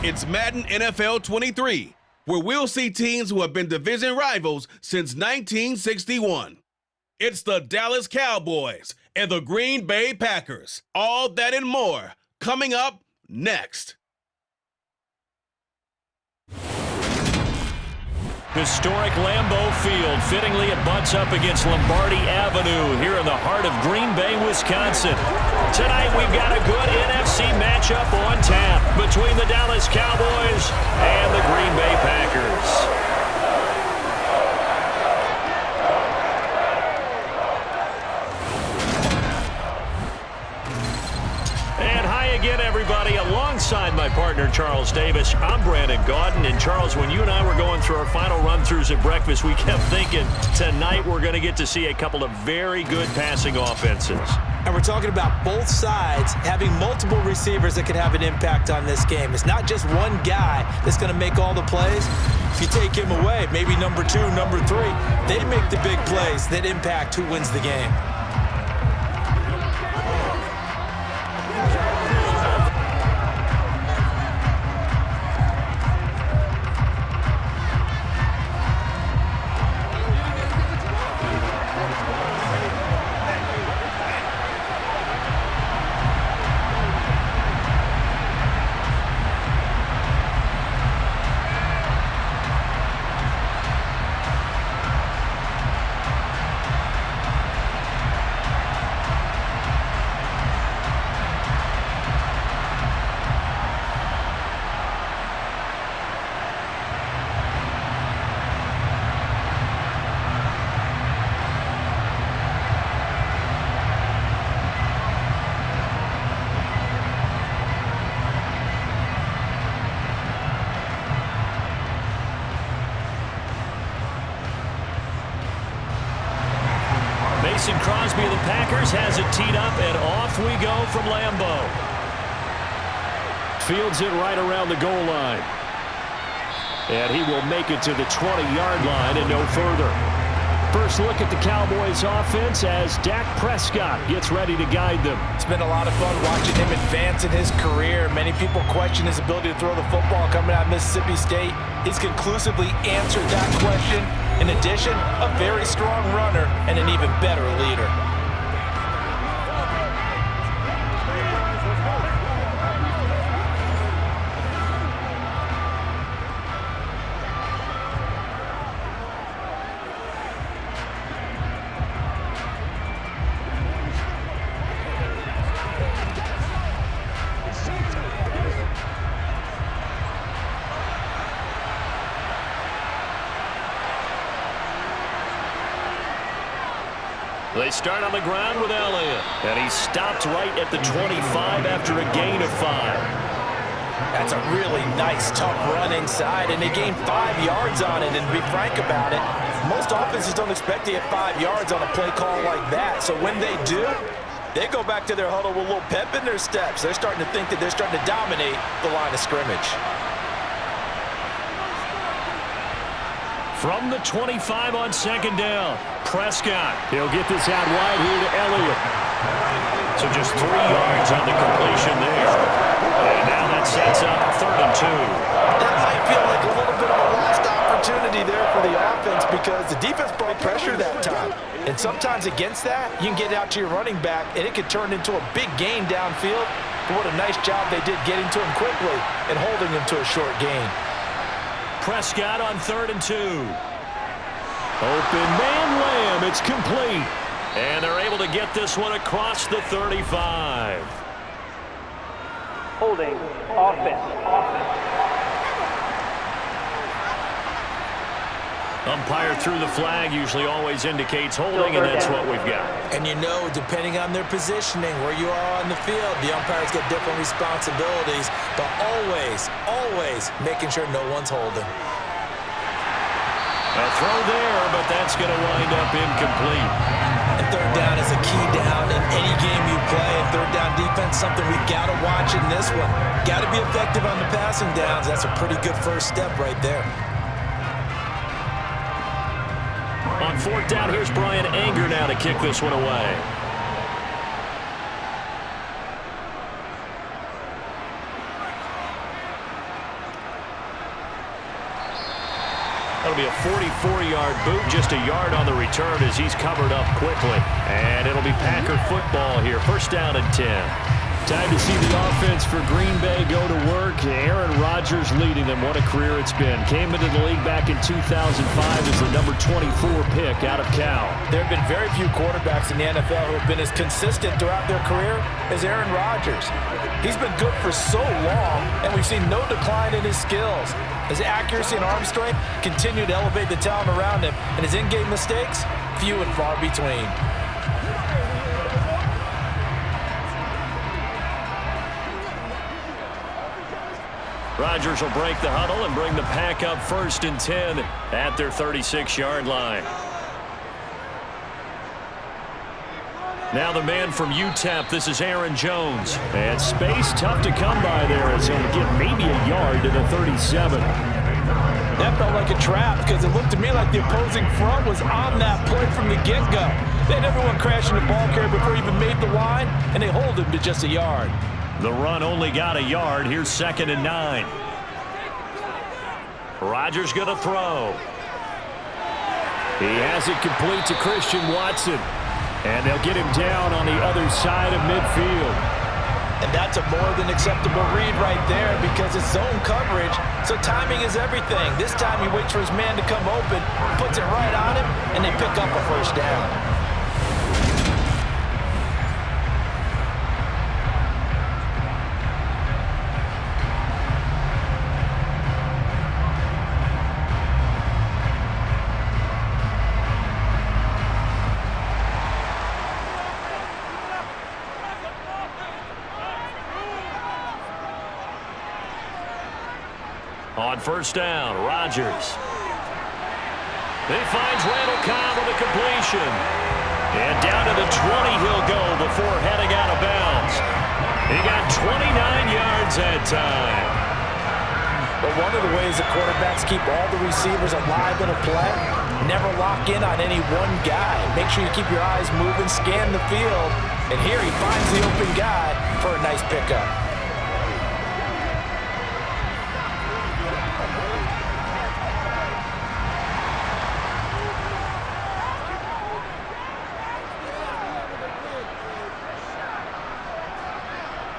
It's Madden NFL 23, where we'll see teams who have been division rivals since 1961. It's the Dallas Cowboys and the Green Bay Packers. All that and more coming up next. Historic Lambeau Field. Fittingly, it butts up against Lombardi Avenue here in the heart of Green Bay, Wisconsin. Tonight, we've got a good NFC matchup on tap between the Dallas Cowboys and the Green Bay Packers. Again, everybody, alongside my partner, Charles Davis, I'm Brandon Gaudin. And, Charles, when you and I were going through our final run-throughs at breakfast, we kept thinking tonight we're going to get to see a couple of very good passing offenses. And we're talking about both sides having multiple receivers that could have an impact on this game. It's not just one guy that's going to make all the plays. If you take him away, maybe number 2, number 3, they make the big plays that impact who wins the game. Crosby of the Packers has it teed up, and off we go from Lambeau. Fields it right around the goal line. And he will make it to the 20-yard line and no further. First look at the Cowboys offense as Dak Prescott gets ready to guide them. It's been a lot of fun watching him advance in his career. Many people question his ability to throw the football coming out of Mississippi State. He's conclusively answered that question. In addition, a very strong runner and an even better leader. They start on the ground with Elliott, and he stopped right at the 25 after a gain of 5. That's a really nice, tough run inside, and they gained 5 yards on it. And to be frank about it, most offenses don't expect to get 5 yards on a play call like that. So when they do, they go back to their huddle with a little pep in their steps. They're starting to think that they're starting to dominate the line of scrimmage. From the 25 on second down, Prescott. He'll get this out wide here to Elliott. So just 3 yards on the completion there. And now that sets up 3rd and 2. That might feel like a little bit of a lost opportunity there for the offense because the defense brought pressure that time. And sometimes against that, you can get out to your running back, and it could turn into a big gain downfield. But what a nice job they did getting to him quickly and holding him to a short gain. Prescott on 3rd and 2. Open man Lamb, it's complete. And they're able to get this one across the 35. Holding, offense. Umpire threw the flag, usually always indicates holding, and that's what we've got. And you know, depending on their positioning, where you are on the field, the umpires get different responsibilities, but always making sure no one's holding. A throw there, but that's going to wind up incomplete. And 3rd down is a key down in any game you play. And 3rd down defense, something we've got to watch in this one. Got to be effective on the passing downs. That's a pretty good first step right there. On 4th down, here's Brian Anger now to kick this one away. It'll be a 44-yard boot, just a yard on the return as he's covered up quickly. And it'll be Packer football here. First down and 10. Time to see the offense for Green Bay go to work. Aaron Rodgers leading them. What a career it's been. Came into the league back in 2005 as the number 24 pick out of Cal. There have been very few quarterbacks in the NFL who have been as consistent throughout their career as Aaron Rodgers. He's been good for so long, and we've seen no decline in his skills. His accuracy and arm strength continue to elevate the talent around him, and his in-game mistakes, few and far between. Rodgers will break the huddle and bring the Pack up 1st and 10 at their 36-yard line. Now the man from UTEP, this is Aaron Jones. And space tough to come by there as he'll get maybe a yard to the 37. That felt like a trap because it looked to me like the opposing front was on that play from the get-go. They had everyone crashing the ball carrier before he even made the line, and they hold him to just a yard. The run only got a yard. Here's 2nd and 9. Rodgers going to throw. He has it complete to Christian Watson. And they'll get him down on the other side of midfield. And that's a more than acceptable read right there because it's zone coverage, so timing is everything. This time he waits for his man to come open, puts it right on him, and they pick up a first down. On first down, Rodgers. He finds Randall Cobb with a completion. And down to the 20 he'll go before heading out of bounds. He got 29 yards that time. But one of the ways the quarterbacks keep all the receivers alive in a play, never lock in on any one guy. Make sure you keep your eyes moving, scan the field. And here he finds the open guy for a nice pickup.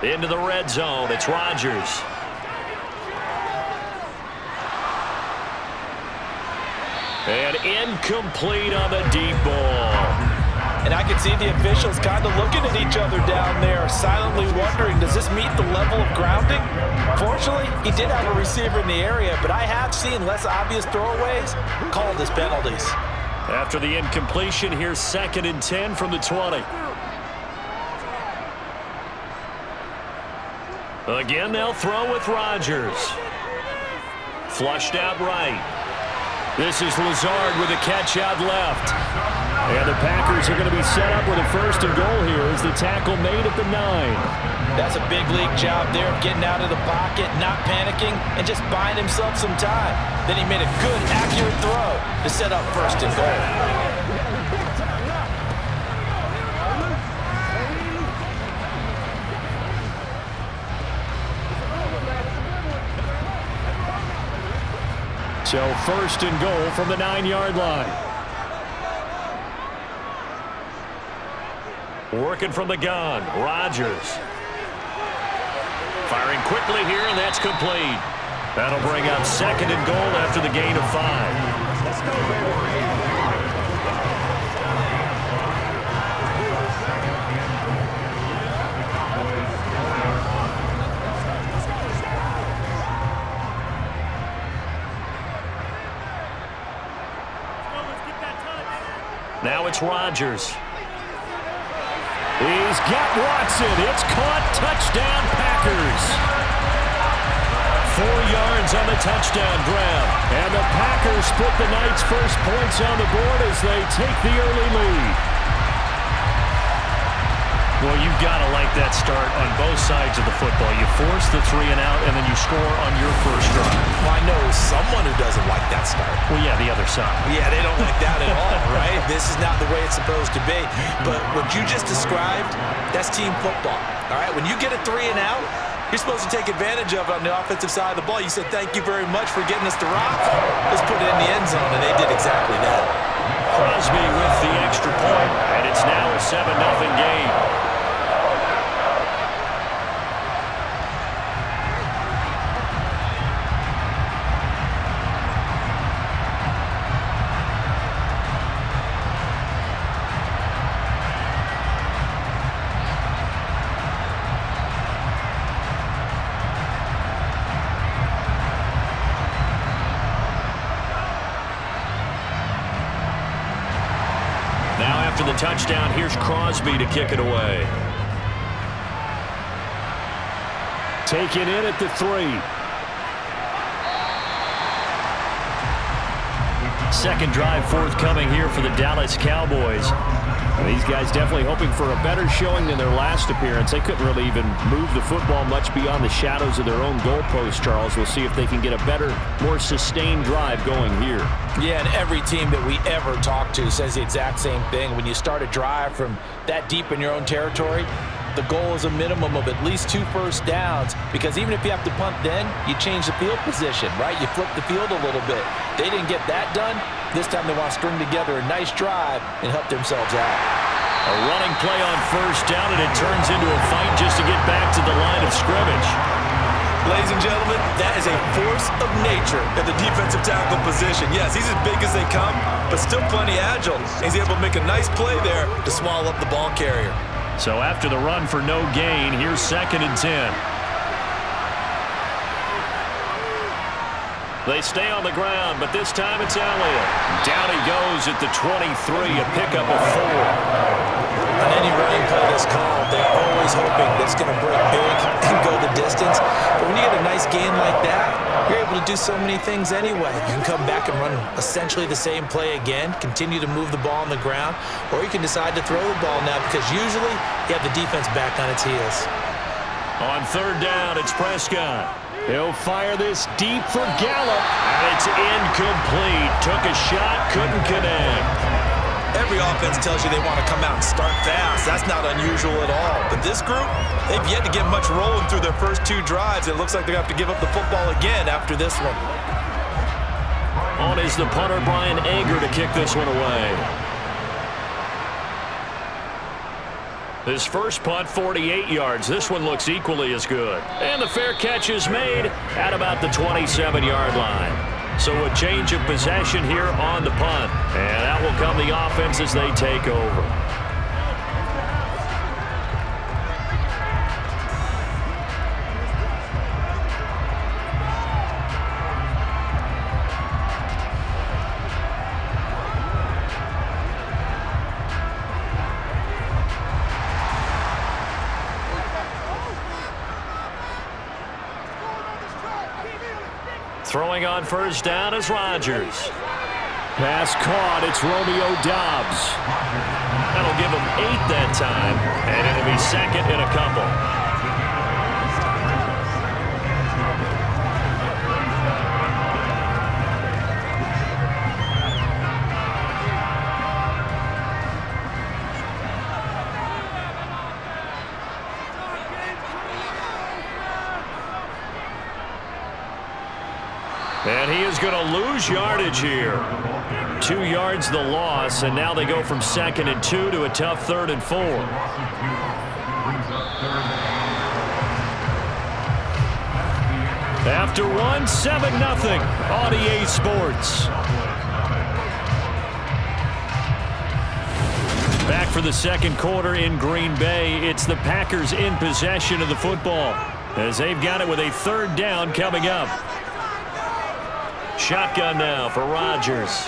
Into the red zone, it's Rodgers. And incomplete on the deep ball. And I can see the officials kind of looking at each other down there, silently wondering, does this meet the level of grounding? Fortunately, he did have a receiver in the area, but I have seen less obvious throwaways called as penalties. After the incompletion, here's 2nd and 10 from the 20. Again, they'll throw with Rodgers. Flushed out right. This is Lazard with a catch out left. And the Packers are going to be set up with a 1st and goal here as the tackle made at the 9. That's a big league job there of getting out of the pocket, not panicking, and just buying himself some time. Then he made a good, accurate throw to set up 1st and goal. So 1st and goal from the 9-yard line. Working from the gun, Rodgers. Firing quickly here, and that's complete. That'll bring up 2nd and goal after the gain of 5. Let's go, baby. Now it's Rodgers. He's got Watson. It's caught. Touchdown, Packers. 4 yards on the touchdown grab. And the Packers put the night's first points on the board as they take the early lead. Well, you've got to like that start on both sides of the football. You force the 3 and out, and then you score on your first drive. Well, I know someone who doesn't like that start. Well, yeah, the other side. Yeah, they don't like that at all, right? This is not the way it's supposed to be. But what you just described, that's team football, all right? When you get a 3 and out, you're supposed to take advantage of on the offensive side of the ball. You said, thank you very much for getting us to rock. Let's put it in the end zone, and they did exactly that. Crosby with the extra point, and it's now a 7-0 game. After the touchdown, here's Crosby to kick it away. Taken in at the 3. Second drive forthcoming here for the Dallas Cowboys. These guys definitely hoping for a better showing than their last appearance. They couldn't really even move the football much beyond the shadows of their own goalpost, Charles. We'll see if they can get a better, more sustained drive going here. Yeah, and every team that we ever talk to says the exact same thing. When you start a drive from that deep in your own territory, the goal is a minimum of at least 2 first downs, because even if you have to punt then, you change the field position, right? You flip the field a little bit. They didn't get that done. This time they want to string together a nice drive and help themselves out. A running play on first down, and it turns into a fight just to get back to the line of scrimmage. Ladies and gentlemen, that is a force of nature at the defensive tackle position. Yes, he's as big as they come, but still plenty agile. He's able to make a nice play there to swallow up the ball carrier. So after the run for no gain, here's 2nd and 10. They stay on the ground, but this time it's Elliott. Down he goes at the 23, a pickup of 4. On any running play that's called, they're always hoping that it's going to break big and go the distance. But when you get a nice gain like that, you're able to do so many things anyway. You can come back and run essentially the same play again, continue to move the ball on the ground, or you can decide to throw the ball now, because usually you have the defense back on its heels. On 3rd down, it's Prescott. He'll fire this deep for Gallup, and it's incomplete. Took a shot, couldn't connect. Every offense tells you they want to come out and start fast. That's not unusual at all. But this group, they've yet to get much rolling through their first 2 drives. It looks like they're going to have to give up the football again after this one. On is the punter, Brian Ager, to kick this one away. His first punt, 48 yards. This one looks equally as good. And the fair catch is made at about the 27-yard line. So a change of possession here on the punt. And out will come the offense as they take over. Throwing on first down is Rodgers. Pass caught. It's Romeo Doubs. That'll give him 8 that time, and it'll be 2nd and a couple. And he is going to lose yardage here. 2 yards the loss, and now they go from 2nd and 2 to a tough 3rd and 4. After 1, 7-0 on EA Sports. Back for the 2nd quarter in Green Bay. It's the Packers in possession of the football, as they've got it with a 3rd down coming up. Shotgun now for Rodgers.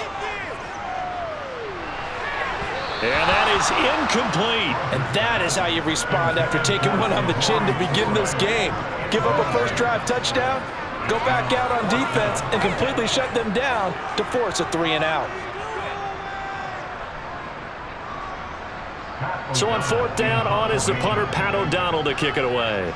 And that is incomplete. And that is how you respond after taking one on the chin to begin this game. Give up a first drive touchdown, go back out on defense, and completely shut them down to force a 3 and out. So on 4th down, on is the punter, Pat O'Donnell, to kick it away.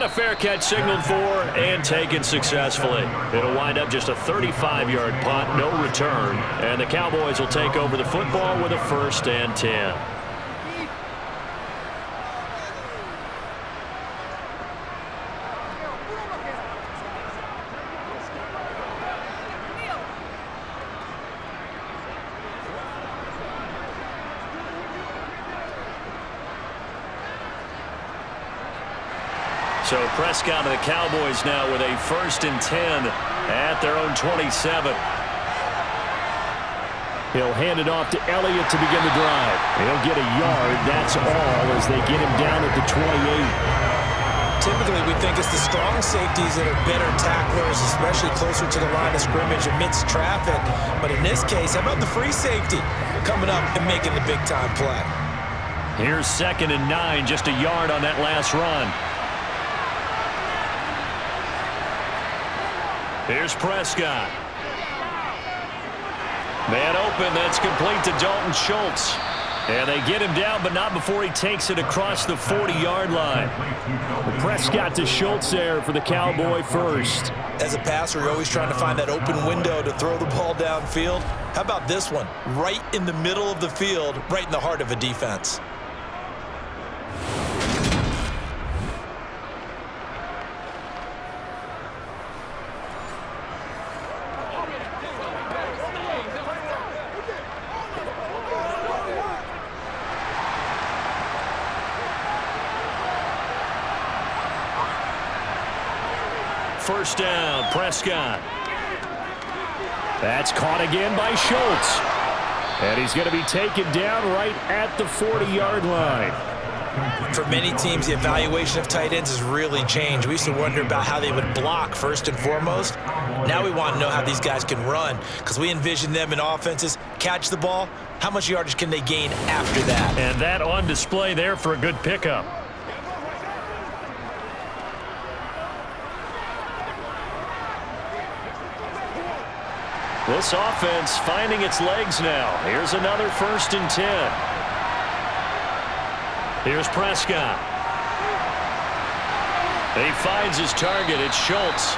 And a fair catch signaled for and taken successfully. It'll wind up just a 35-yard punt, no return. And the Cowboys will take over the football with a 1st and 10. So Prescott of the Cowboys now with a 1st and 10 at their own 27. He'll hand it off to Elliott to begin the drive. He'll get a yard, that's all, as they get him down at the 28. Typically, we think it's the strong safeties that are better tacklers, especially closer to the line of scrimmage amidst traffic. But in this case, how about the free safety coming up and making the big-time play? Here's 2nd and 9, just a yard on that last run. Here's Prescott. Man open, that's complete to Dalton Schultz. And they get him down, but not before he takes it across the 40-yard line. Prescott to Schultz there for the Cowboy first. As a passer, you're always trying to find that open window to throw the ball downfield. How about this one? Right in the middle of the field, right in the heart of a defense. First down, Prescott. That's caught again by Schultz. And he's going to be taken down right at the 40-yard line. For many teams, the evaluation of tight ends has really changed. We used to wonder about how they would block first and foremost. Now we want to know how these guys can run, because we envision them in offenses catch the ball. How much yardage can they gain after that? And that on display there for a good pickup. This offense finding its legs now. Here's another 1st and 10. Here's Prescott. He finds his target. It's Schultz.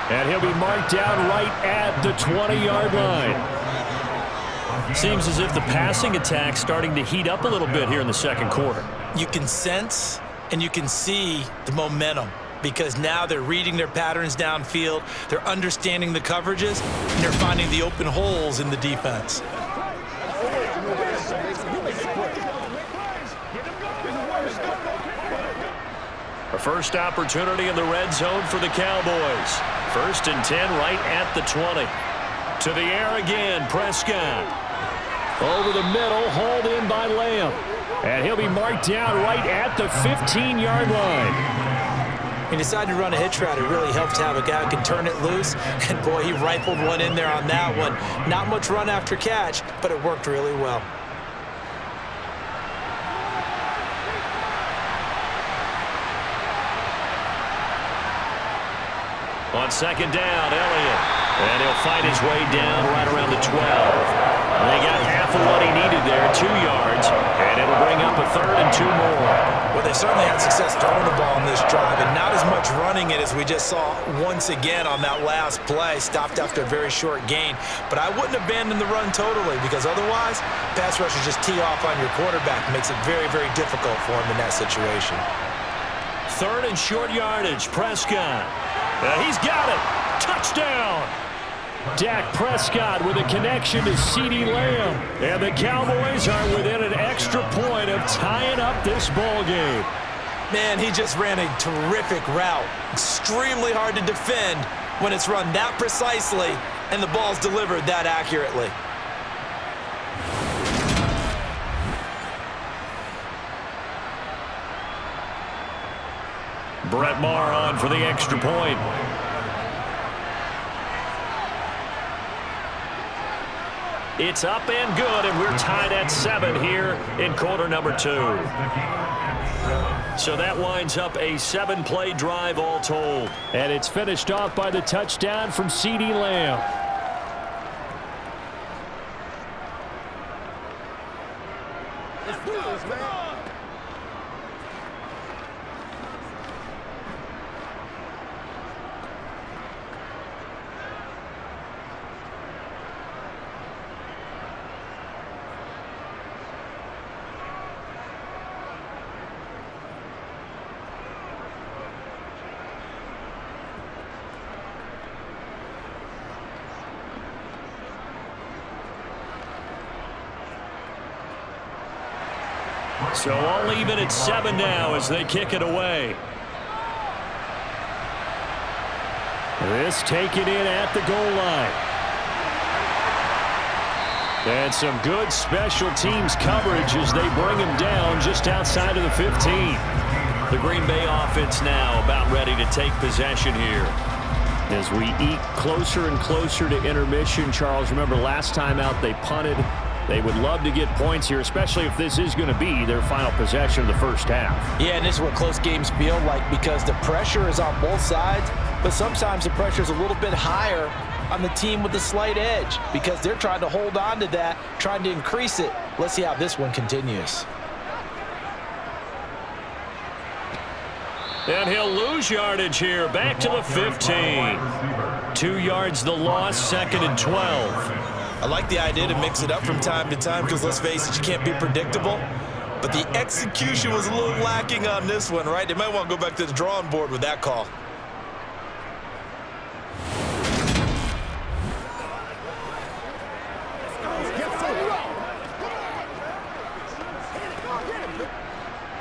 And he'll be marked down right at the 20-yard line. Seems as if the passing attack's starting to heat up a little bit here in the 2nd quarter. You can sense and you can see the momentum, because now they're reading their patterns downfield, they're understanding the coverages, and they're finding the open holes in the defense. A first opportunity in the red zone for the Cowboys. 1st and 10 right at the 20. To the air again, Prescott. Over the middle, hauled in by Lamb. And he'll be marked down right at the 15-yard line. He decided to run a hitch route. It really helped to have a guy who can turn it loose. And, boy, he rifled one in there on that one. Not much run after catch, but it worked really well. On 2nd down, Elliott. And he'll find his way down right around the 12. They got half of what he needed there, 2 yards. And it'll bring up a 3rd and 2 more. Well, they certainly had success throwing the ball on this drive, and not as much running it as we just saw once again on that last play. Stopped after a very short gain. But I wouldn't abandon the run totally, because otherwise, pass rushers just tee off on your quarterback. It makes it very, very difficult for him in that situation. 3rd and short yardage, Prescott. He's got it. Touchdown. Dak Prescott with a connection to CeeDee Lamb. And the Cowboys are within an extra point of tying up this ball game. Man, he just ran a terrific route. Extremely hard to defend when it's run that precisely and the ball's delivered that accurately. Brett Maher on for the extra point. It's up and good, and we're tied at 7 here in quarter number 2. So that winds up a 7-play drive all told. And it's finished off by the touchdown from CeeDee Lamb. So all even at 7 now as they kick it away. This taken in at the goal line. And some good special teams coverage as they bring him down just outside of the 15. The Green Bay offense now about ready to take possession here. As we eke closer and closer to intermission, Charles, remember last time out they punted. They would love to get points here, especially if this is going to be their final possession of the first half. Yeah, and this is what close games feel like because the pressure is on both sides, but sometimes the pressure is a little bit higher on the team with the slight edge because they're trying to hold on to that, trying to increase it. Let's see how this one continues. And he'll lose yardage here, back to the 15. 2 yards the loss, 2nd and 12. I like the idea to mix it up from time to time because, let's face it, you can't be predictable. But the execution was a little lacking on this one, right? They might want to go back to the drawing board with that call.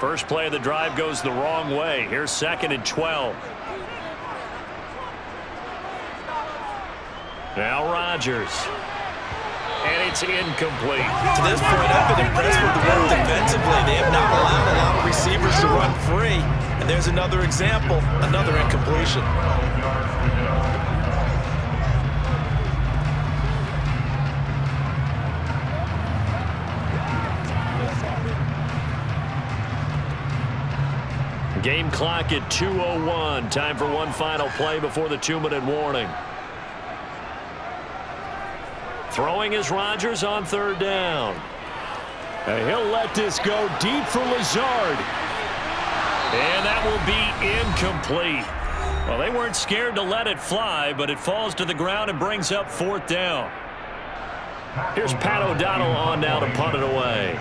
First play of the drive goes the wrong way. Here's 2nd and 12. Now Rodgers. And it's incomplete. To this point, I've been impressed with the work defensively. They have not allowed a lot of receivers to run free. And there's another example, another incompletion. Game clock at 2:01. Time for one final play before the 2-minute warning. Throwing is Rodgers on 3rd down. And he'll let this go deep for Lazard. And that will be incomplete. Well, they weren't scared to let it fly, but it falls to the ground and brings up 4th down. Here's Pat O'Donnell on now to punt it away.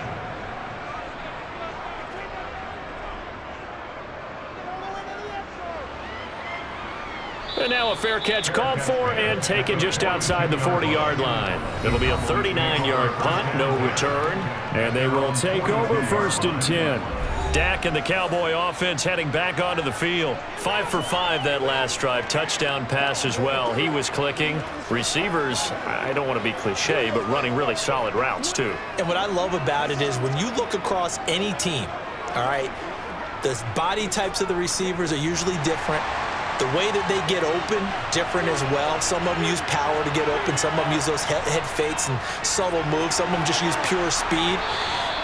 And now a fair catch called for and taken just outside the 40-yard line. It'll be a 39-yard punt, no return. And they will take over 1st and 10. Dak and the Cowboy offense heading back onto the field. 5 for 5 that last drive. Touchdown pass as well. He was clicking. Receivers, I don't want to be cliche, but running really solid routes too. And what I love about it is when you look across any team, all right, the body types of the receivers are usually different. The way that they get open, different as well. Some of them use power to get open. Some of them use those head fakes and subtle moves. Some of them just use pure speed.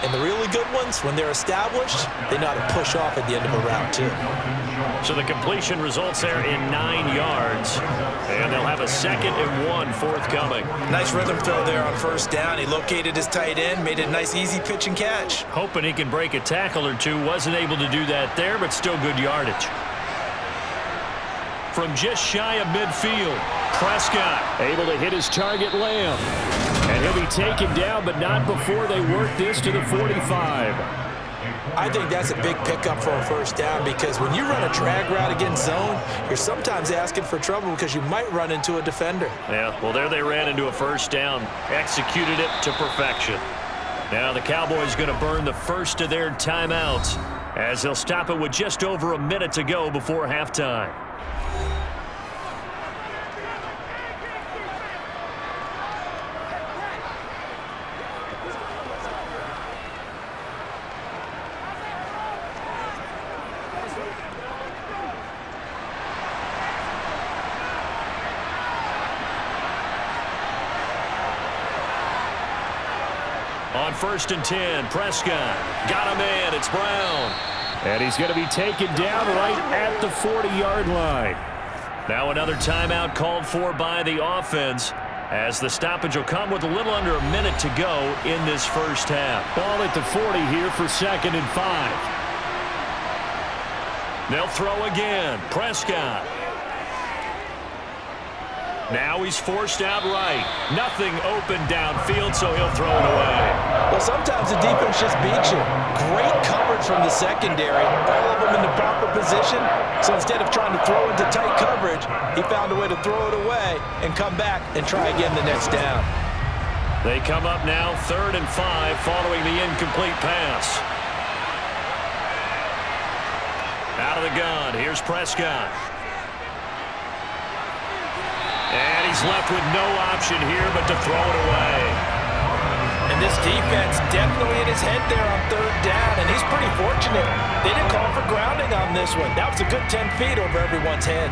And the really good ones, when they're established, they know how to push off at the end of a route, too. So the completion results there in 9 yards. And they'll have a 2nd and 1 forthcoming. Nice rhythm throw there on 1st down. He located his tight end, made it a nice, easy pitch and catch. Hoping he can break a tackle or two. Wasn't able to do that there, but still good yardage. From just shy of midfield, Prescott able to hit his target, Lamb. And he'll be taken down, but not before they work this to the 45. I think that's a big pickup for a 1st down because when you run a drag route against zone, you're sometimes asking for trouble because you might run into a defender. Yeah, well, there they ran into a 1st down, executed it to perfection. Now the Cowboys going to burn the first of their timeouts as they'll stop it with just over a minute to go before halftime. On 1st and 10, Prescott got him in. It's Brown. And he's going to be taken down right at the 40-yard line. Now another timeout called for by the offense as the stoppage will come with a little under a minute to go in this first half. Ball at the 40 here for 2nd and 5. They'll throw again. Prescott. Now he's forced out right. Nothing open downfield, so he'll throw it away. Well, sometimes the defense just beats you. Great coverage from the secondary. All of them in the proper position. So instead of trying to throw into tight coverage, he found a way to throw it away and come back and try again the next down. They come up now 3rd and 5 following the incomplete pass. Out of the gun, here's Prescott. And he's left with no option here but to throw it away. And this defense definitely in his head there on third down, and he's pretty fortunate. They didn't call for grounding on this one. That was a good 10 feet over everyone's head.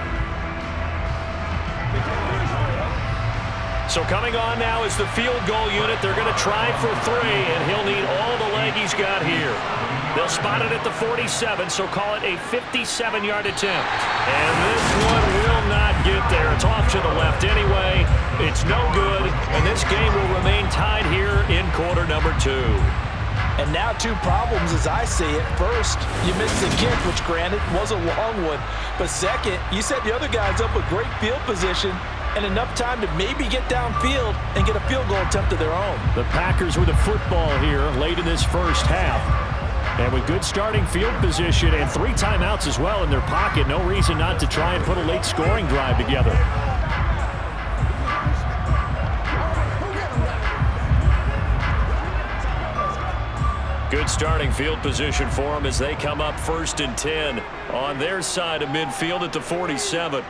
So coming on now is the field goal unit. They're going to try for 3, and he'll need all the leg he's got here. They'll spot it at the 47, so call it a 57-yard attempt. And this one will not get there. It's off to the left anyway. It's no good, and this game will remain tied here in quarter number 2. And now 2 problems as I see it. First, you missed the kick, which granted was a long one. But second, you set the other guys up with great field position and enough time to maybe get downfield and get a field goal attempt of their own. The Packers with a football here late in this first half. And with good starting field position and 3 timeouts as well in their pocket, no reason not to try and put a late scoring drive together. Good starting field position for them as they come up 1st and 10 on their side of midfield at the 47.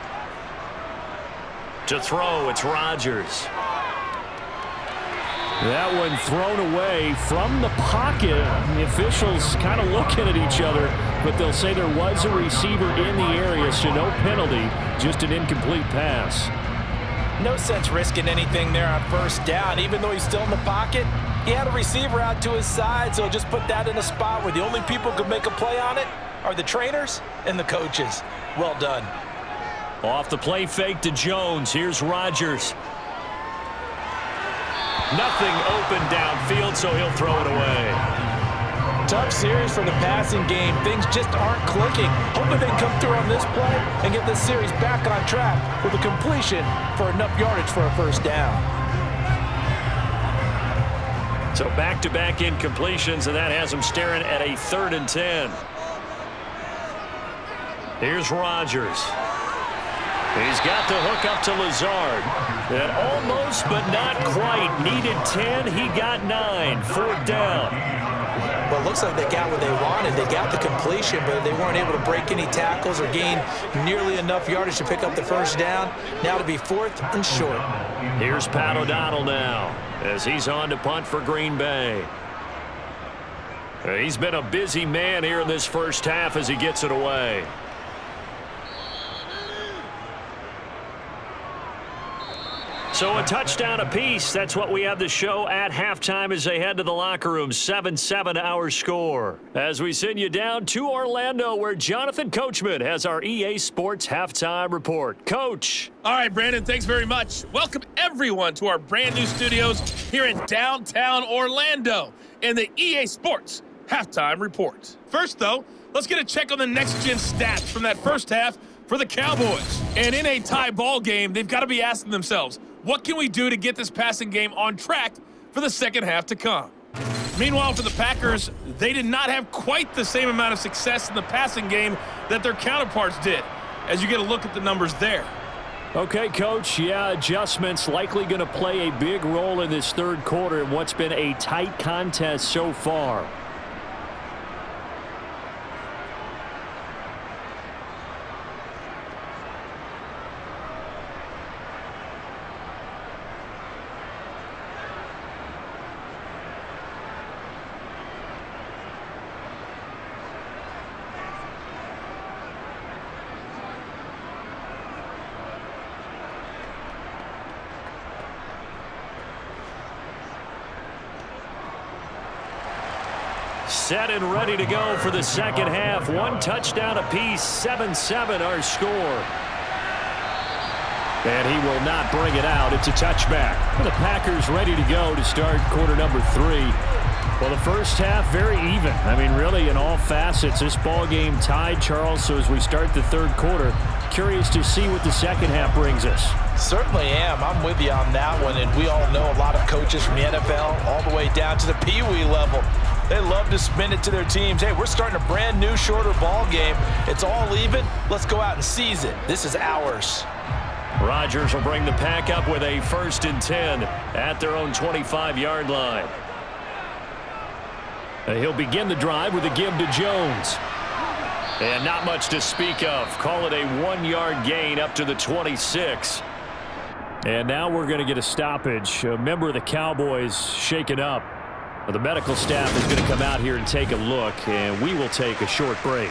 To throw, it's Rodgers. That one thrown away from the pocket. The officials kind of looking at each other, but they'll say there was a receiver in the area, so no penalty, just an incomplete pass. No sense risking anything there on 1st down. Even though he's still in the pocket, he had a receiver out to his side, so just put that in a spot where the only people who could make a play on it are the trainers and the coaches. Well done. Off the play fake to Jones. Here's Rodgers. Nothing open downfield, so he'll throw it away. Tough series for the passing game. Things just aren't clicking. Hoping they can come through on this play and get this series back on track with a completion for enough yardage for a 1st down. So back-to-back incompletions, and that has them staring at a 3rd and 10. Here's Rodgers. He's got the hook up to Lazard. That almost, but not quite. Needed 10. He got 9. 4th down. Well, it looks like they got what they wanted. They got the completion, but they weren't able to break any tackles or gain nearly enough yardage to pick up the 1st down. Now to be 4th and short. Here's Pat O'Donnell now as he's on to punt for Green Bay. He's been a busy man here in this first half as he gets it away. So a touchdown apiece. That's what we have the show at halftime as they head to the locker room. 7-7 our score. As we send you down to Orlando where Jonathan Coachman has our EA Sports halftime report. Coach. All right, Brandon, thanks very much. Welcome everyone to our brand new studios here in downtown Orlando in the EA Sports halftime report. First, though, let's get a check on the next-gen stats from that first half for the Cowboys. And in a tie ball game, they've got to be asking themselves, what can we do to get this passing game on track for the second half to come? Meanwhile, for the Packers, they did not have quite the same amount of success in the passing game that their counterparts did, as you get a look at the numbers there. Okay, Coach, yeah, adjustments likely going to play a big role in this 3rd quarter in what's been a tight contest so far. Set and ready to go for the second half. 1 touchdown apiece, 7-7 our score. And he will not bring it out. It's a touchback. The Packers ready to go to start quarter number 3. Well, the first half, very even. I mean, really, in all facets, this ball game tied, Charles. So as we start the 3rd quarter, curious to see what the second half brings us. Certainly am. I'm with you on that one. And we all know a lot of coaches from the NFL all the way down to the Pee-wee level. They love to spin it to their teams. Hey, we're starting a brand new, shorter ball game. It's all even. Let's go out and seize it. This is ours. Rodgers will bring the pack up with a 1st and 10 at their own 25-yard line. He'll begin the drive with a give to Jones. And not much to speak of. Call it a 1-yard gain up to the 26. And now we're going to get a stoppage. A member of the Cowboys shaken up. The medical staff is going to come out here and take a look, and we will take a short break.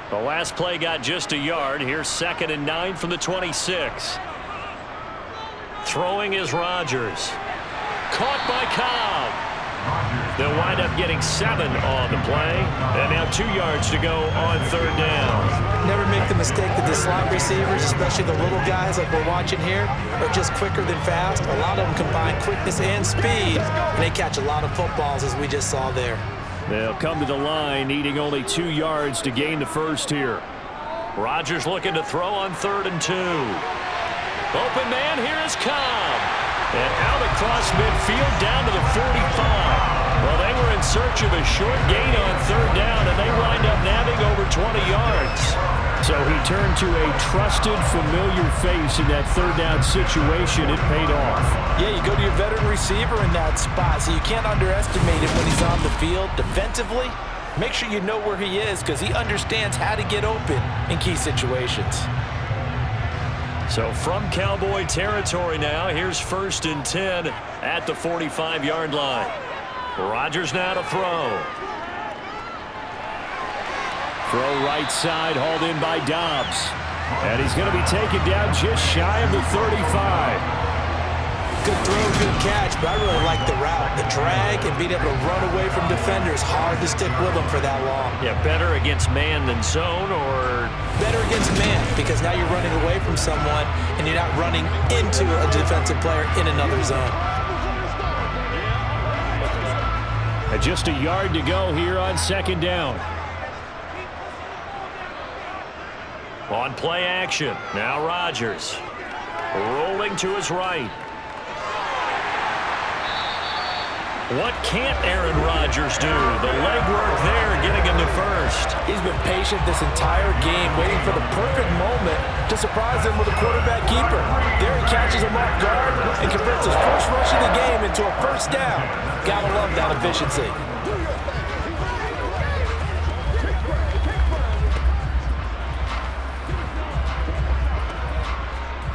The last play got just a yard. Here's 2nd and 9 from the 26. Throwing is Rodgers. Caught by Cobb. They'll wind up getting 7 on the play. And now 2 yards to go on 3rd down. Never make the mistake that the slot receivers, especially the little guys like we're watching here, are just quicker than fast. A lot of them combine quickness and speed, and they catch a lot of footballs, as we just saw there. They'll come to the line, needing only 2 yards to gain the first here. Rodgers looking to throw on 3rd and 2. Open man, here is Cobb. And out across midfield down to the 45. Well, they were in search of a short gain on 3rd down, and they wind up nabbing over 20 yards. So he turned to a trusted, familiar face in that 3rd down situation. It paid off. Yeah, you go to your veteran receiver in that spot, so you can't underestimate him when he's on the field. Defensively, make sure you know where he is because he understands how to get open in key situations. So from Cowboy territory now, here's 1st and 10 at the 45-yard line. Rodgers now to throw. Throw right side, hauled in by Dobbs. And he's going to be taken down just shy of the 35. Good throw, good catch, but I really like the route. The drag and being able to run away from defenders, hard to stick with them for that long. Yeah, better against man than zone, or? Better against man, because now you're running away from someone and you're not running into a defensive player in another zone. And just a yard to go here on 2nd down. On play action, now Rodgers. Rolling to his right. What can't Aaron Rodgers do? The legwork there getting him the first. He's been patient this entire game, waiting for the perfect moment to surprise him with a quarterback keeper. There he catches him off guard and converts his first rush of the game into a 1st down. Gotta love that efficiency.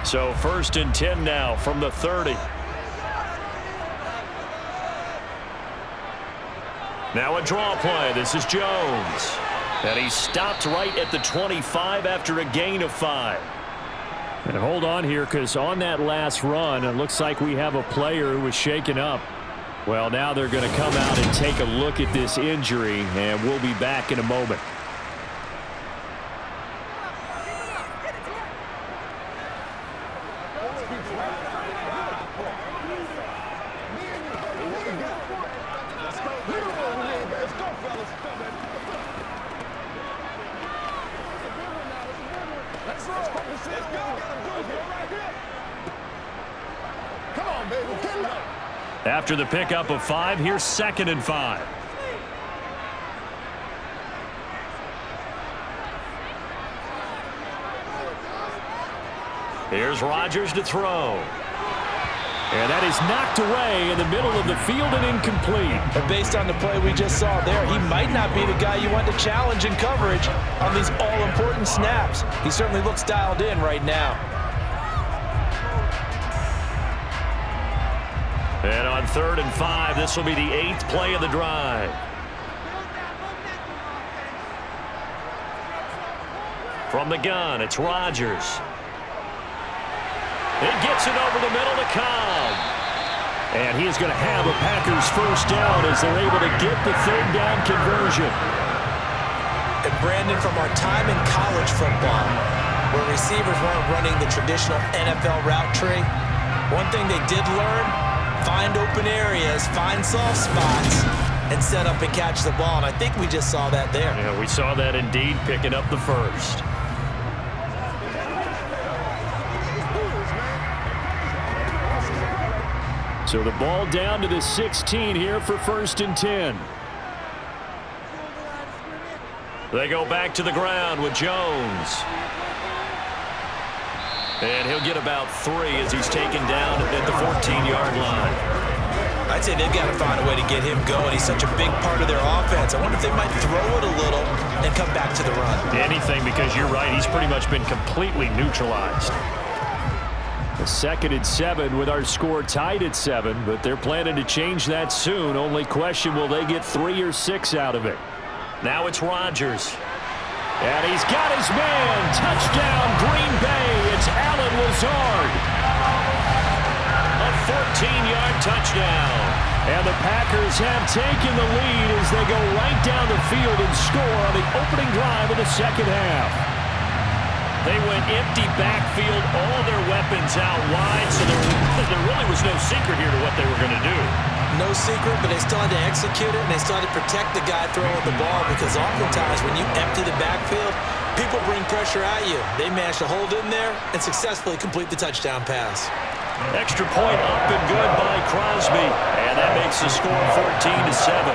So 1st and 10 now from the 30. Now a draw play. This is Jones. And he stopped right at the 25 after a gain of 5. And hold on here, because on that last run, it looks like we have a player who was shaken up. Well, now they're going to come out and take a look at this injury, and we'll be back in a moment. After the pickup of 5, here's 2nd and 5. Here's Rodgers to throw. And that is knocked away in the middle of the field and incomplete. But based on the play we just saw there, he might not be the guy you want to challenge in coverage on these all-important snaps. He certainly looks dialed in right now. And on 3rd and 5, this will be the 8th play of the drive. From the gun, it's Rodgers. It gets it over the middle to Cobb. And he is going to have a Packers 1st down as they're able to get the 3rd down conversion. And Brandon, from our time in college football, where receivers weren't running the traditional NFL route tree, one thing they did learn, find open areas, find soft spots, and set up and catch the ball. And I think we just saw that there. Yeah, we saw that indeed, picking up the 1st. So the ball down to the 16 here for 1st and 10. They go back to the ground with Jones. And he'll get about 3 as he's taken down at the 14-yard line. I'd say they've got to find a way to get him going. He's such a big part of their offense. I wonder if they might throw it a little and come back to the run. Anything, because you're right. He's pretty much been completely neutralized. The 2nd and 7 with our score tied at 7, but they're planning to change that soon. Only question, will they get 3 or 6 out of it? Now it's Rodgers. And he's got his man. Touchdown, Green Bay. It's Allen Lazard. A 14-yard touchdown. And the Packers have taken the lead as they go right down the field and score on the opening drive of the 2nd half. They went empty backfield, all their weapons out wide, so there really was no secret here to what they were going to do. No secret, but they still had to execute it, and they still had to protect the guy throwing the ball, because oftentimes when you empty the backfield, people bring pressure at you. They managed to hold in there and successfully complete the touchdown pass. Extra point up and good by Crosby, and that makes the score 14-7.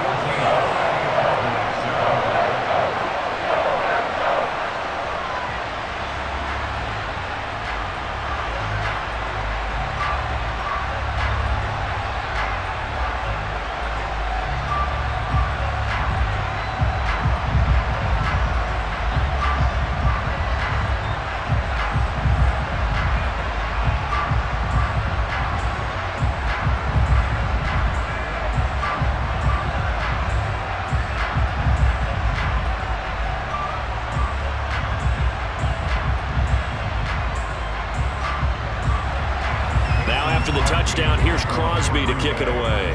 After the touchdown, here's Crosby to kick it away.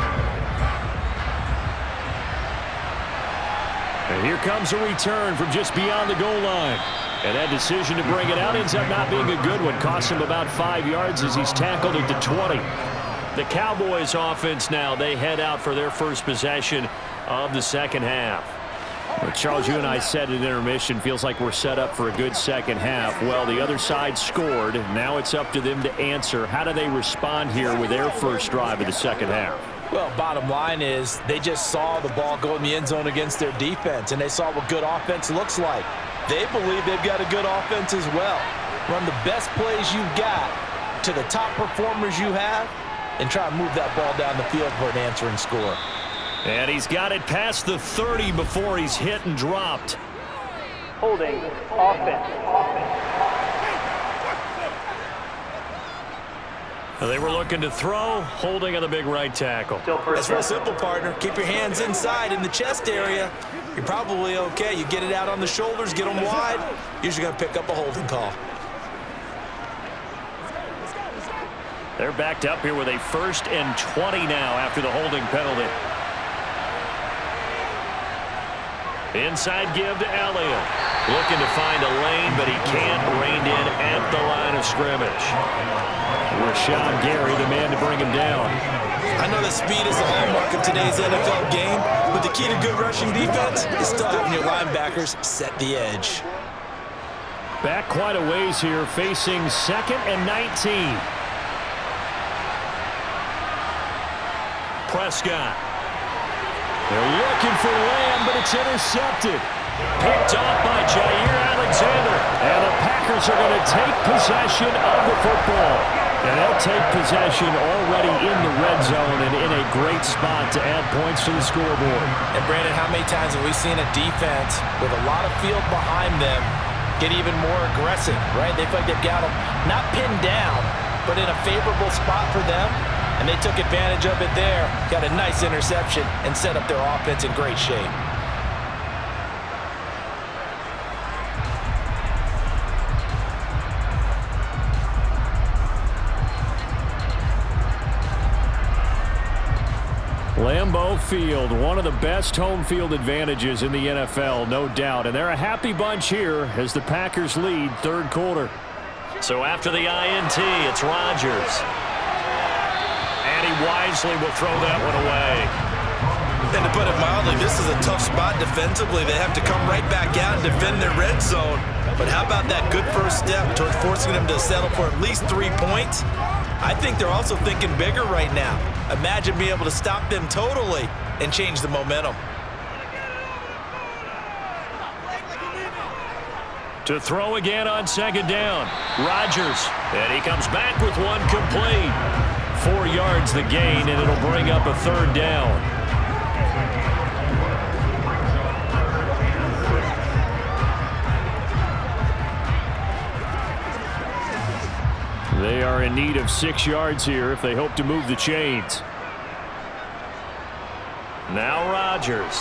And here comes a return from just beyond the goal line. And that decision to bring it out ends up not being a good one. Costs him about 5 yards as he's tackled at the 20. The Cowboys offense now, they head out for their first possession of the 2nd half. Well, Charles, you and I said at intermission, feels like we're set up for a good 2nd half. Well, the other side scored. Now it's up to them to answer. How do they respond here with their first drive of the 2nd half? Well, bottom line is they just saw the ball go in the end zone against their defense, and they saw what good offense looks like. They believe they've got a good offense as well. Run the best plays you've got to the top performers you have and try to move that ball down the field for an answering score. And he's got it past the 30 before he's hit and dropped. Holding, offense. They were looking to throw, holding on the big right tackle. That's real simple, partner. Keep your hands inside in the chest area. You're probably okay. You get it out on the shoulders, get them wide. Usually going to pick up a holding call. They're backed up here with a 1st and 20 now after the holding penalty. Inside give to Elliott. Looking to find a lane, but he can't. Reined in at the line of scrimmage. Rashawn Gary, the man to bring him down. I know that speed is the hallmark of today's NFL game, but the key to good rushing defense is still having your linebackers set the edge. Back quite a ways here, facing 2nd and 19. Prescott. They're looking for Lamb, but it's intercepted. Picked off by Jair Alexander. And the Packers are going to take possession of the football. And they'll take possession already in the red zone and in a great spot to add points to the scoreboard. And Brandon, how many times have we seen a defense with a lot of field behind them get even more aggressive, right? They feel like they've got them not pinned down, but in a favorable spot for them. And they took advantage of it there, got a nice interception, and set up their offense in great shape. Lambeau Field, one of the best home field advantages in the NFL, no doubt. And they're a happy bunch here as the Packers lead 3rd quarter. So after the INT, it's Rodgers. And he wisely will throw that one away. And to put it mildly, this is a tough spot defensively. They have to come right back out and defend their red zone. But how about that good first step towards forcing them to settle for at least 3 points? I think they're also thinking bigger right now. Imagine being able to stop them totally and change the momentum. To throw again on second down. Rodgers, and he comes back with one complete. 4 yards the gain, and it'll bring up a third down. They are in need of 6 yards here if they hope to move the chains. Now Rodgers.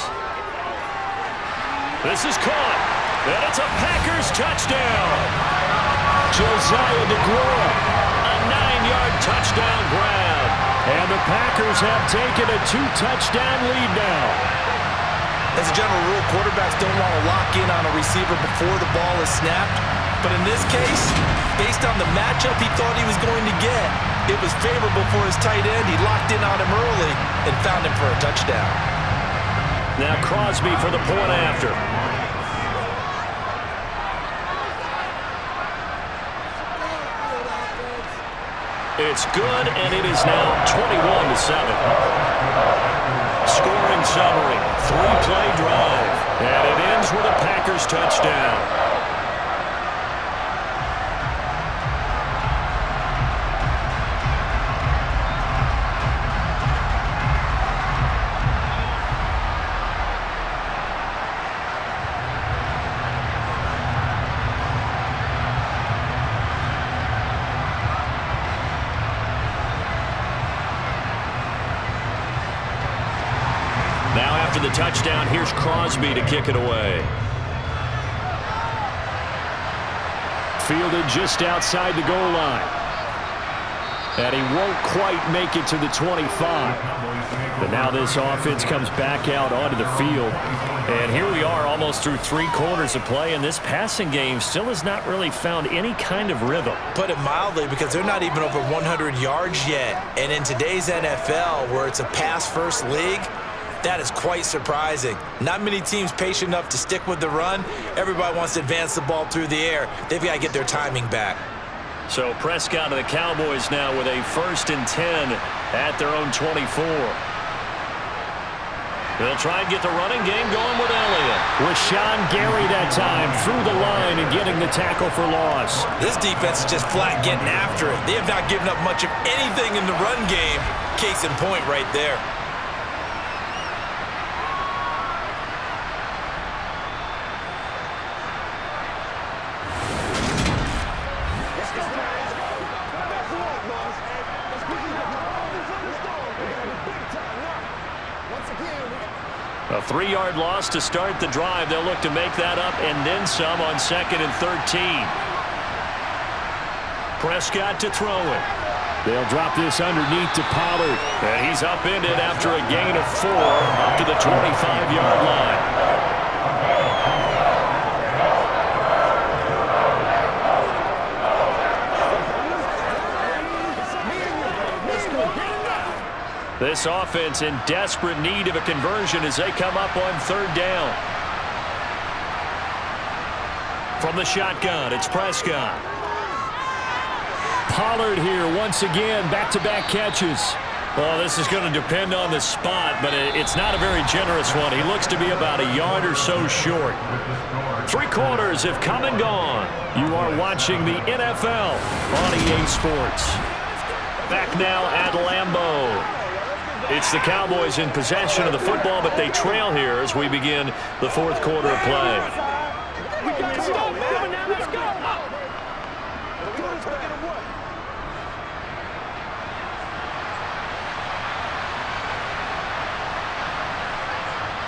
This is caught, and it's a Packers touchdown. Josiah DeGuara, a 9-yard touchdown grab. And the Packers have taken a 2-touchdown lead now. As a general rule, quarterbacks don't want to lock in on a receiver before the ball is snapped. But in this case, based on the matchup he thought he was going to get, it was favorable for his tight end. He locked in on him early and found him for a touchdown. Now Crosby for the point after. It's good, and it is now 21-7. Scoring summary, 3-play drive, and it ends with a Packers touchdown. The touchdown, here's Crosby to kick it away. Fielded just outside the goal line. And he won't quite make it to the 25. But now this offense comes back out onto the field. And here we are almost through 3 quarters of play, and this passing game still has not really found any kind of rhythm. Put it mildly, because they're not even over 100 yards yet. And in today's NFL, where it's a pass-first league, that is quite surprising. Not many teams patient enough to stick with the run. Everybody wants to advance the ball through the air. They've got to get their timing back. So Prescott of the Cowboys now with a 1st and 10 at their own 24. They'll try and get the running game going with Elliott. Rashawn Gary that time through the line and getting the tackle for loss. This defense is just flat getting after it. They have not given up much of anything in the run game. Case in point right there. A 3-yard loss to start the drive. They'll look to make that up and then some on 2nd and 13. Prescott to throw it. They'll drop this underneath to Pollard. And he's upended after a gain of 4 up to the 25-yard line. This offense in desperate need of a conversion as they come up on 3rd down. From the shotgun, it's Prescott. Pollard here once again, back-to-back catches. Well, this is going to depend on the spot, but it's not a very generous one. He looks to be about a yard or so short. 3 quarters have come and gone. You are watching the NFL on EA Sports. Back now at Lambeau. It's the Cowboys in possession of the football, but they trail here as we begin the 4th quarter of play.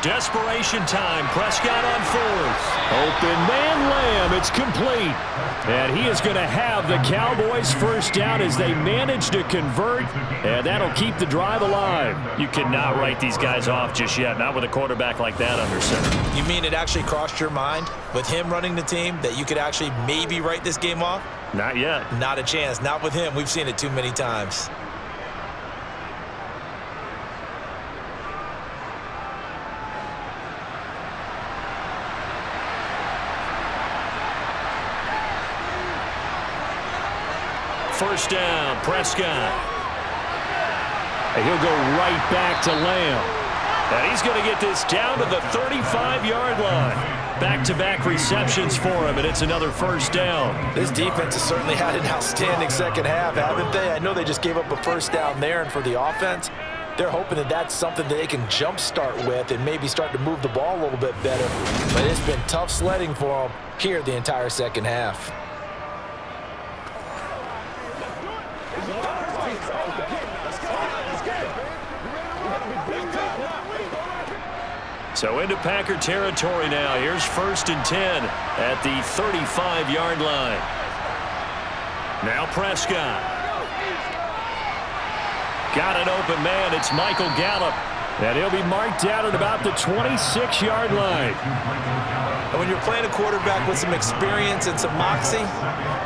Desperation time. Prescott on 4th. Open man Lamb. It's complete. And he is going to have the Cowboys 1st down as they manage to convert. And that'll keep the drive alive. You cannot write these guys off just yet. Not with a quarterback like that under center. You mean it actually crossed your mind with him running the team that you could actually maybe write this game off? Not yet. Not a chance. Not with him. We've seen it too many times. first down. Prescott. And he'll go right back to Lamb. And he's going to get this down to the 35-yard line. Back-to-back receptions for him, and it's another first down. This defense has certainly had an outstanding second half, haven't they? I know they just gave up a first down there, and for the offense, they're hoping that that's something that they can jumpstart with and maybe start to move the ball a little bit better. But it's been tough sledding for them here the entire second half. So into Packer territory now. Here's 1st and 10 at the 35-yard line. Now Prescott. Got an open man. It's Michael Gallup. And he'll be marked down at about the 26-yard line. And when you're playing a quarterback with some experience and some moxie,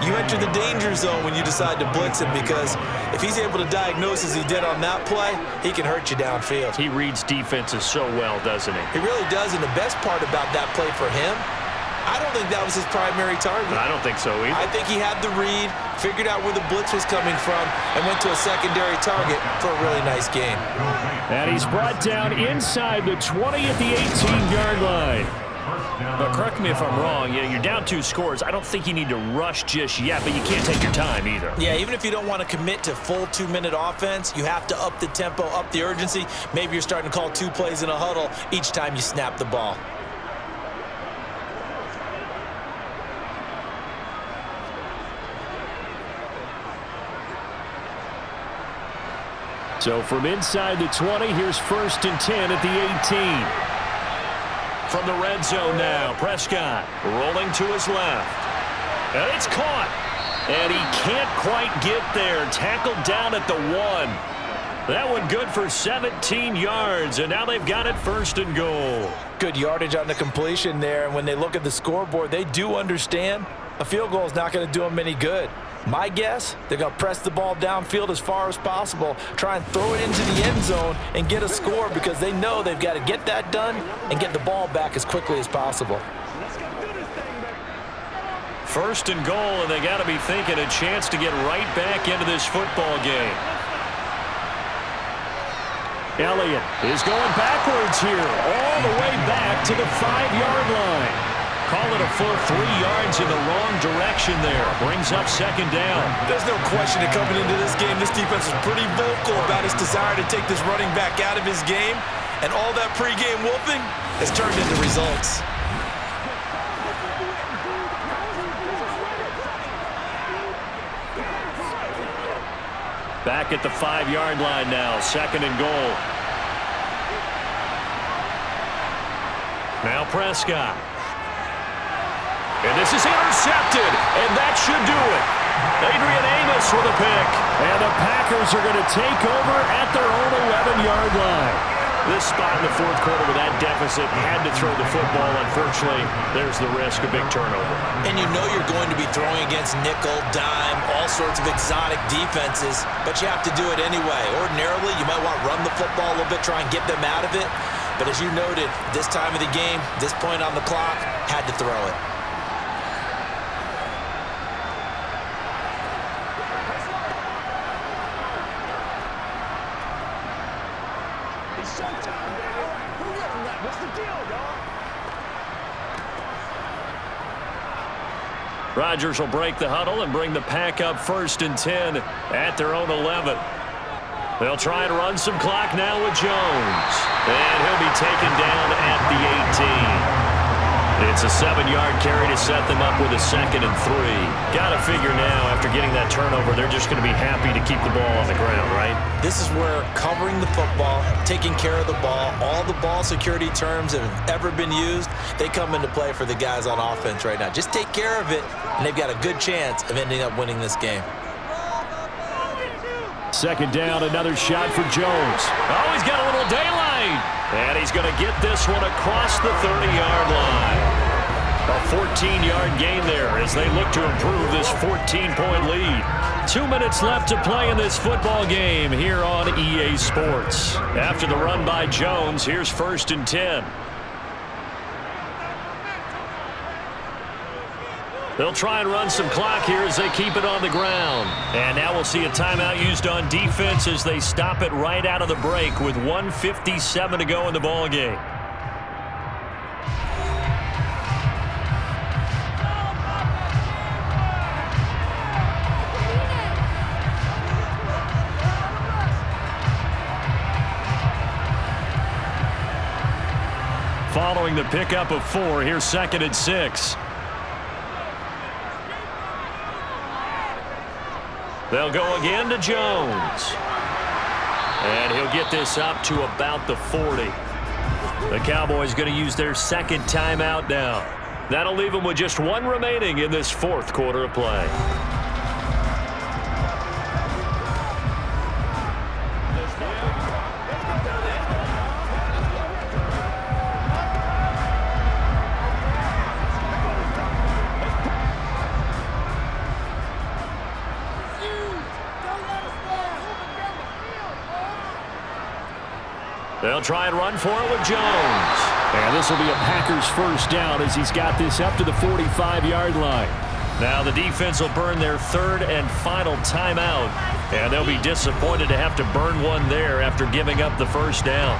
you enter the danger zone when you decide to blitz him, because if he's able to diagnose as he did on that play, he can hurt you downfield. He reads defenses so well, doesn't he? He really does, and the best part about that play for him, I don't think that was his primary target. I don't think so either. I think he had the read, figured out where the blitz was coming from, and went to a secondary target for a really nice game. And he's brought down inside the 20 at the 18-yard line. But correct me if I'm wrong, you're down 2 scores. I don't think you need to rush just yet, but you can't take your time either. Yeah, even if you don't want to commit to full 2-minute offense, you have to up the tempo, up the urgency. Maybe you're starting to call 2 plays in a huddle each time you snap the ball. So from inside the 20, here's 1st and 10 at the 18. From the red zone now, Prescott rolling to his left. And it's caught. And he can't quite get there. Tackled down at the 1. That one good for 17 yards, and now they've got it 1st and goal. Good yardage on the completion there, and when they look at the scoreboard, they do understand a field goal is not going to do them any good. My guess, they're going to press the ball downfield as far as possible, try and throw it into the end zone and get a score, because they know they've got to get that done and get the ball back as quickly as possible. 1st and goal, and they got to be thinking a chance to get right back into this football game. Elliott is going backwards here, all the way back to the 5-yard line. Call it a full 3 yards in the wrong direction there. Brings up 2nd down. There's no question that coming into this game, this defense is pretty vocal about his desire to take this running back out of his game. And all that pregame wolfing has turned into results. Back at the 5-yard line now. 2nd and goal. Now Prescott. And this is intercepted, and that should do it. Adrian Amos with a pick. And the Packers are going to take over at their own 11-yard line. This spot in the 4th quarter with that deficit, had to throw the football. Unfortunately, there's the risk of big turnover. And you know you're going to be throwing against nickel, dime, all sorts of exotic defenses, but you have to do it anyway. Ordinarily, you might want to run the football a little bit, try and get them out of it. But as you noted, this time of the game, this point on the clock, had to throw it. Rodgers will break the huddle and bring the Pack up 1st and 10 at their own 11. They'll try and run some clock now with Jones. And he'll be taken down at the 18. It's a 7-yard carry to set them up with a 2nd and 3. Got to figure now, after getting that turnover, they're just going to be happy to keep the ball on the ground, right? This is where covering the football, taking care of the ball, all the ball security terms that have ever been used, they come into play for the guys on offense right now. Just take care of it, and they've got a good chance of ending up winning this game. 2nd down, another shot for Jones. Oh, he's got a little daylight. And he's going to get this one across the 30-yard line. A 14-yard gain there as they look to improve this 14-point lead. 2 minutes left to play in this football game here on EA Sports. After the run by Jones, here's 1st and 10. They'll try and run some clock here as they keep it on the ground. And now we'll see a timeout used on defense as they stop it right out of the break with 1:57 to go in the ballgame. Following the pickup of 4, here's 2nd and 6. They'll go again to Jones. And he'll get this up to about the 40. The Cowboys going to use their 2nd timeout now. That'll leave them with just 1 remaining in this 4th quarter of play. They'll try and run for it with Jones. And this will be a Packers 1st down as he's got this up to the 45-yard line. Now the defense will burn their 3rd and final timeout. And they'll be disappointed to have to burn one there after giving up the 1st down.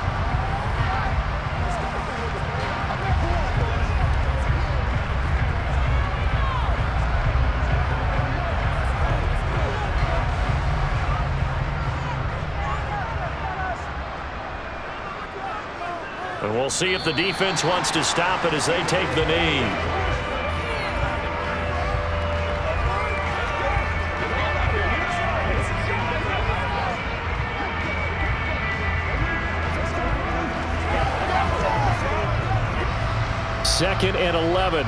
And we'll see if the defense wants to stop it as they take the knee. Second and 11.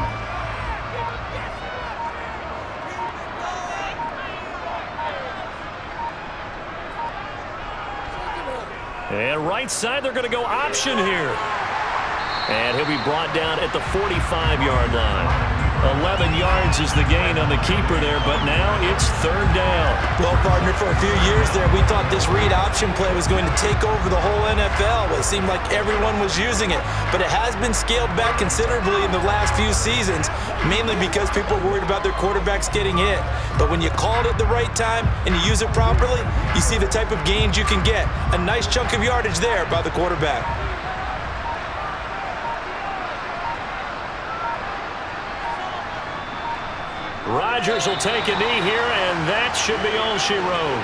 And right side, they're going to go option here. And he'll be brought down at the 45-yard line. 11 yards is the gain on the keeper there, but now it's 3rd down. Well, partner, for a few years there, we thought this read option play was going to take over the whole NFL. It seemed like everyone was using it, but it has been scaled back considerably in the last few seasons, mainly because people are worried about their quarterbacks getting hit. But when you call it at the right time and you use it properly, you see the type of gains you can get. A nice chunk of yardage there by the quarterback. Rodgers will take a knee here, and that should be all she wrote.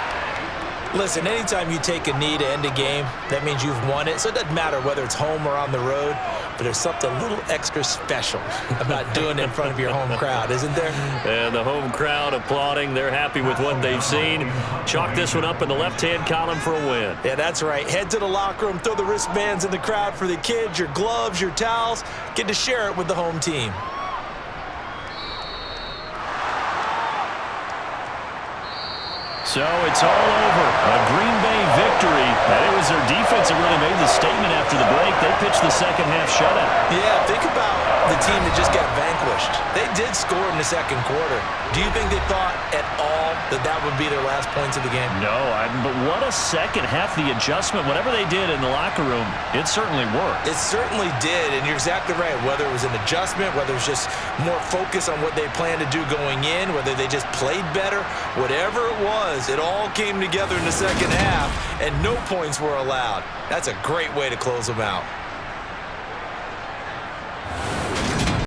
Listen, anytime you take a knee to end a game, that means you've won it. So it doesn't matter whether it's home or on the road, but there's something a little extra special about doing it in front of your home crowd, isn't there? And the home crowd applauding. They're happy with what they've seen. Chalk this one up in the left-hand column for a win. Yeah, that's right. Head to the locker room, throw the wristbands in the crowd for the kids, your gloves, your towels. Get to share it with the home team. So it's all over. A Green Bay victory. And it was their defense that really made the statement after the break. They pitched the second half shutout. Yeah, think about the team that just got vanquished. They did score in the 2nd quarter. Do you think they thought at all that that would be their last points of the game? No, but what a second half. The adjustment, whatever they did in the locker room, it certainly worked. It certainly did, and you're exactly right. Whether it was an adjustment, whether it was just more focus on what they planned to do going in, whether they just played better, whatever it was, it all came together in the 2nd half, and no points were allowed. That's a great way to close them out.